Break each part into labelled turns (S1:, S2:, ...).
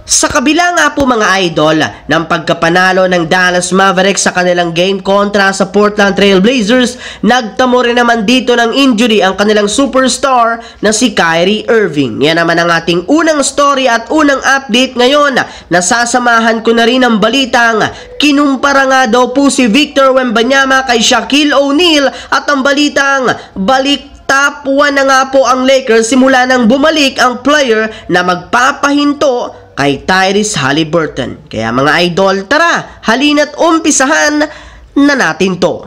S1: Sa kabila nga po mga idol ng pagkapanalo ng Dallas Mavericks sa kanilang game kontra sa Portland Trail Blazers, nagtamo rin naman dito ng injury ang kanilang superstar na si Kyrie Irving. Yan naman ang ating unang story at unang update ngayon. Nasasamahan ko na rin ang balitang kinumpara nga daw po si Victor Wembanyama kay Shaquille O'Neal at ang balitang balik top 1 na nga po ang Lakers simula nang bumalik ang player na magpapahinto kay Tyrese Haliburton. Kaya mga idol, tara, halina't umpisahan na natin to.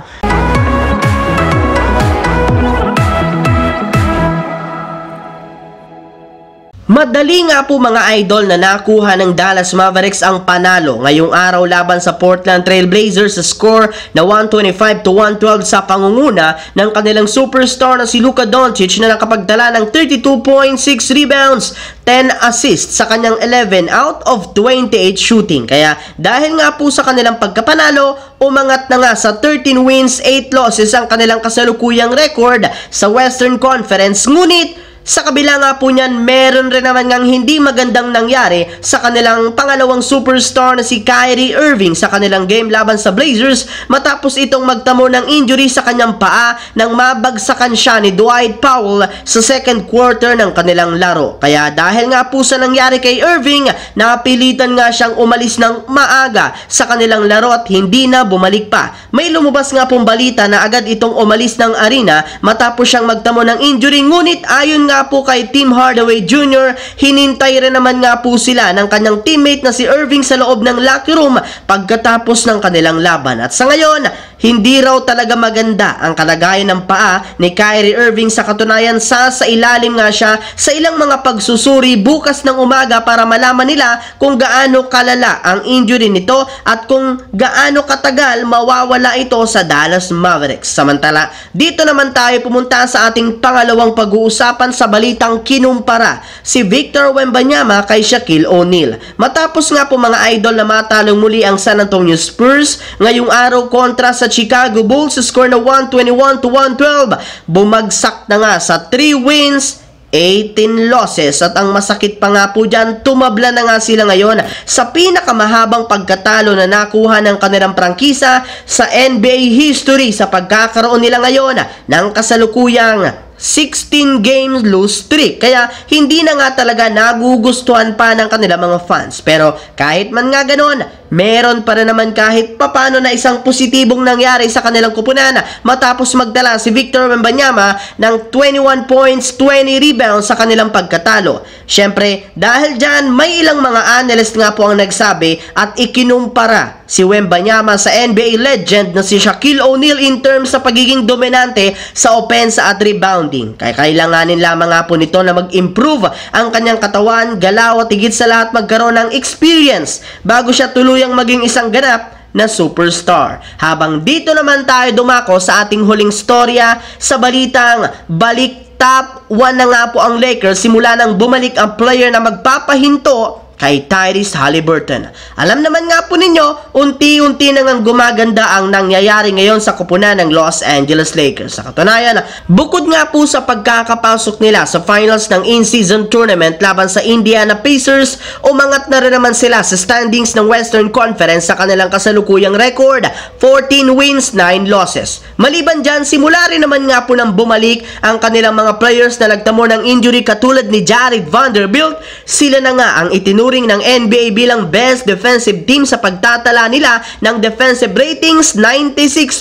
S1: Madali nga po mga idol na nakuha ng Dallas Mavericks ang panalo ngayong araw laban sa Portland Trail Blazers sa score na 125-112 sa pangunguna ng kanilang superstar na si Luka Doncic na nakapagdala ng 32.6 rebounds, 10 assists sa kanyang 11 out of 28 shooting. Kaya dahil nga po sa kanilang pagkapanalo, umangat na nga sa 13 wins, 8 losses ang kanilang kasalukuyang record sa Western Conference. Ngunit sa kabila nga po niyan, meron rin naman ngang hindi magandang nangyari sa kanilang pangalawang superstar na si Kyrie Irving sa kanilang game laban sa Blazers matapos itong magtamo ng injury sa kanyang paa nang mabagsakan siya ni Dwight Powell sa second quarter ng kanilang laro. Kaya dahil nga po sa nangyari kay Irving, napilitan nga siyang umalis ng maaga sa kanilang laro at hindi na bumalik pa. May lumabas nga pong balita na agad itong umalis ng arena matapos siyang magtamo ng injury, ngunit ayon nga po kay Tim Hardaway Jr., hinintay rin naman nga po sila ng kanyang teammate na si Irving sa loob ng locker room pagkatapos ng kanilang laban. At sa ngayon, hindi raw talaga maganda ang kalagayan ng paa ni Kyrie Irving. Sa katunayan, sa ilalim nga siya sa ilang mga pagsusuri bukas ng umaga para malaman nila kung gaano kalala ang injury nito at kung gaano katagal mawawala ito sa Dallas Mavericks. Samantala, dito naman tayo pumunta sa ating pangalawang pag-uusapan sa balitang kinumpara si Victor Wembanyama kay Shaquille O'Neal. Matapos nga po mga idol na matalong muli ang San Antonio Spurs ngayong araw kontra sa Chicago Bulls sa score na 121-112, bumagsak na nga sa 3 wins, 18 losses at ang masakit pa nga po dyan, tumabla na nga sila ngayon sa pinakamahabang pagkatalo na nakuha ng kanilang prangkisa sa NBA history sa pagkakaroon nila ngayon ng kasalukuyang 16 games lose streak. Kaya hindi na nga talaga nagugustuhan pa ng kanilang mga fans. Pero kahit man nga ganon, meron pa rin naman kahit papano na isang positibong nangyari sa kanilang kupunan matapos magdala si Victor Wembanyama ng 21 points, 20 rebounds sa kanilang pagkatalo. Syempre, dahil dyan, may ilang mga analyst nga po ang nagsabi at ikinumpara si Wembanyama sa NBA legend na si Shaquille O'Neal in terms sa pagiging dominante sa offense at rebounding. Kaya kailanganin lamang nga po nito na mag-improve ang kanyang katawan, galaw at higit sa lahat magkaroon ng experience bago siya tuluyang maging isang ganap na superstar. Habang dito naman tayo dumako sa ating huling storya sa balitang balik top 1 na nga po ang Lakers simula nang bumalik ang player na magpapahinto kay Tyrese Haliburton. Alam naman nga po ninyo, unti-unti na ngang gumaganda ang nangyayari ngayon sa kupunan ng Los Angeles Lakers. Sa katunayan, bukod nga po sa pagkakapasok nila sa finals ng in-season tournament laban sa Indiana Pacers, umangat na rin naman sila sa standings ng Western Conference sa kanilang kasalukuyang record, 14 wins, 9 losses. Maliban dyan, simula rin naman nga po nang bumalik ang kanilang mga players na nagtamo ng injury katulad ni Jared Vanderbilt, sila na nga ang itinuring ng NBA bilang best defensive team sa pagtatala nila ng defensive ratings, 96.3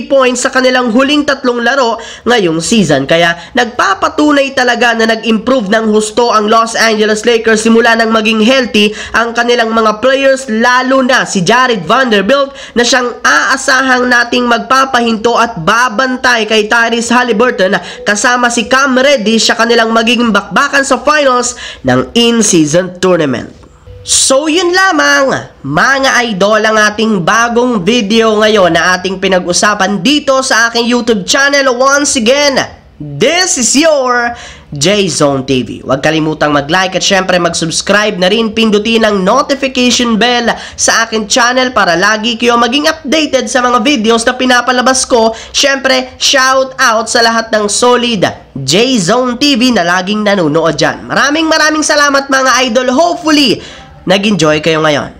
S1: points sa kanilang huling 3 laro ngayong season. Kaya nagpapatunay talaga na nag-improve ng husto ang Los Angeles Lakers simula nang maging healthy ang kanilang mga players, lalo na si Jared Vanderbilt na siyang aasahang nating magpapahinto at babantay kay Tyrese Haliburton kasama si Cam Reddish sa kanilang magiging bakbakan sa finals ng in-season tournament. So yun lamang mga idol ang ating bagong video ngayon na ating pinag-usapan dito sa aking YouTube channel. Once again, this is your J-Zone TV. Huwag kalimutang mag-like at syempre mag-subscribe na rin, pindutin ang notification bell sa akin channel para lagi kayo maging updated sa mga videos na pinapalabas ko. Syempre, shout out sa lahat ng solid J-Zone TV na laging nanonood dyan. Maraming salamat mga idol. Hopefully, nag-enjoy kayo ngayon.